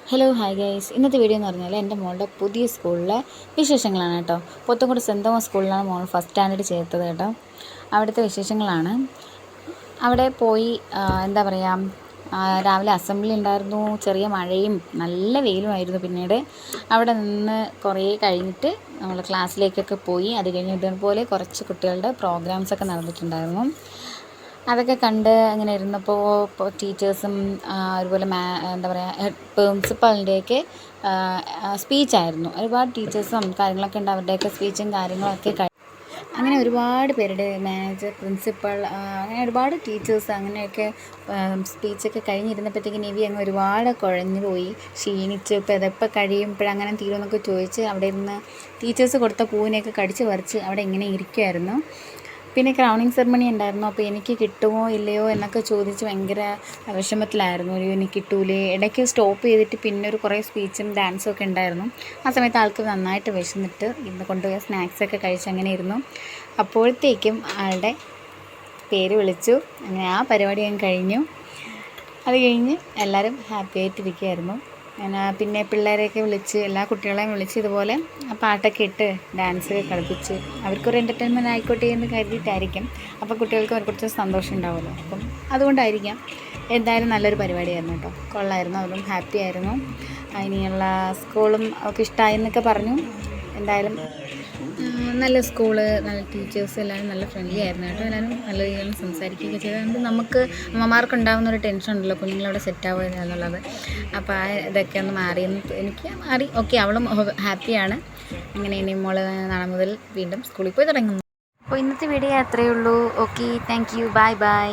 Hello hi guys. ഇന്നത്തെ video എന്ന് പറഞ്ഞാൽ എൻ്റെ മോളുടെ പുതിയ സ്കൂളിലെ വിശേഷങ്ങളാണ് കേട്ടോ. പോത്തൻകോട് സെൻറ് തോമസ് സ്കൂളിലാണ് മോൾ ഫസ്റ്റ് സ്റ്റാൻഡേർഡ് ചേർത്തത് കേട്ടോ. അവിടുത്തെ വിശേഷങ്ങളാണ്. അവിടെ പോയി എന്താ പറയുക, രാവിലെ അസംബ്ലി ഉണ്ടായിരുന്നു, ചെറിയ മഴയും നല്ല വെയിലുമായിരുന്നു. പിന്നീട് അവിടെ നിന്ന് കുറേ കഴിഞ്ഞിട്ട് നമ്മൾ ക്ലാസ്സിലേക്കൊക്കെ പോയി. അത് കഴിഞ്ഞ് ഇതുപോലെ കുറച്ച് കുട്ടികളുടെ പ്രോഗ്രാംസൊക്കെ നടന്നിട്ടുണ്ടായിരുന്നു. അതൊക്കെ കണ്ട് അങ്ങനെ ഇരുന്നപ്പോൾ ടീച്ചേഴ്സും അതുപോലെ എന്താ പറയുക, പ്രിൻസിപ്പളിൻ്റെയൊക്കെ സ്പീച്ചായിരുന്നു. ഒരുപാട് ടീച്ചേഴ്സും കാര്യങ്ങളൊക്കെ ഉണ്ട്. അവരുടെയൊക്കെ സ്പീച്ചും കാര്യങ്ങളൊക്കെ അങ്ങനെ ഒരുപാട് പേരുടെ മാനേജർ, പ്രിൻസിപ്പൾ, അങ്ങനെ ഒരുപാട് ടീച്ചേഴ്സ് അങ്ങനെയൊക്കെ സ്പീച്ചൊക്കെ കഴിഞ്ഞിരുന്നപ്പോഴത്തേക്ക് നിവി അങ്ങ് ഒരുപാട് കുഴഞ്ഞു പോയി, ക്ഷീണിച്ച്. ഇപ്പോൾ ഇതെപ്പോൾ കഴിയുമ്പോഴങ്ങനെ തീരുമെന്നൊക്കെ ചോദിച്ച് അവിടെ ഇരുന്ന് ടീച്ചേഴ്സ് കൊടുത്ത പൂവിനെയൊക്കെ കടിച്ച് പറിച്ച് അവിടെ ഇങ്ങനെ ഇരിക്കുമായിരുന്നു. പിന്നെ ക്രൗണിങ് സെറമണി ഉണ്ടായിരുന്നു. അപ്പോൾ എനിക്ക് കിട്ടുമോ ഇല്ലയോ എന്നൊക്കെ ചോദിച്ച് ഭയങ്കര വിഷമത്തിലായിരുന്നു. എനിക്ക് കിട്ടൂലേ. ഇടയ്ക്ക് സ്റ്റോപ്പ് ചെയ്തിട്ട് പിന്നെ കുറേ സ്പീച്ചും ഡാൻസും ഒക്കെ ഉണ്ടായിരുന്നു. ആ സമയത്ത് ആൾക്ക് നന്നായിട്ട് വിശന്നിട്ട് ഇന്ന് കൊണ്ടുപോയ സ്നാക്സൊക്കെ കഴിച്ച് അങ്ങനെ ഇരുന്നു. അപ്പോഴത്തേക്കും ആളുടെ പേര് വിളിച്ചു. അങ്ങനെ ആ പരിപാടി ഞാൻ കഴിഞ്ഞു. അത് കഴിഞ്ഞ് എല്ലാവരും ഹാപ്പി ആയിട്ടിരിക്കുകയായിരുന്നു. പിന്നെ പിള്ളേരെയൊക്കെ വിളിച്ച്, എല്ലാ കുട്ടികളെയും വിളിച്ച് ഇതുപോലെ പാട്ടൊക്കെ ഇട്ട് ഡാൻസ് കളിപ്പിച്ച് അവർക്കൊരു എൻ്റർടൈൻമെൻറ്റ് ആയിക്കോട്ടെ എന്ന് കരുതിയിട്ടായിരിക്കും. അപ്പോൾ കുട്ടികൾക്ക് കുറച്ച് സന്തോഷം ഉണ്ടാവുമല്ലോ, അപ്പം അതുകൊണ്ടായിരിക്കാം. എന്തായാലും നല്ലൊരു പരിപാടിയായിരുന്നു കേട്ടോ. കൊള്ളായിരുന്നു. അതും ഹാപ്പി ആയിരുന്നു. ഇനിയുള്ള സ്കൂളും ഒക്കെ ഇഷ്ടമായി എന്നൊക്കെ പറഞ്ഞു. എന്തായാലും നല്ല സ്കൂള്, നല്ല ടീച്ചേഴ്സ്, എല്ലാവരും നല്ല ഫ്രണ്ട്ലി ആയിരുന്നു കേട്ടോ. എല്ലാവരും നല്ല രീതിയിൽ സംസാരിക്കുകയൊക്കെ ചെയ്തത്. അതുകൊണ്ട് നമുക്ക് അമ്മമാർക്കുണ്ടാകുന്നൊരു ടെൻഷൻ ഉണ്ടല്ലോ, കുഞ്ഞുങ്ങളവിടെ സെറ്റാവുക എന്നുള്ളത്. അപ്പോൾ ഇതൊക്കെ ഒന്ന് മാറിയെന്ന് എനിക്ക് മാറി. ഓക്കെ, അവളും ഹാപ്പിയാണ്. അങ്ങനെ ഇനി മോള് നാളെ മുതൽ വീണ്ടും സ്കൂളിൽ പോയി തുടങ്ങുന്നു. അപ്പോൾ ഇന്നത്തെ വീഡിയോ അത്രയേ ഉള്ളൂ. Okay, thank you, bye bye.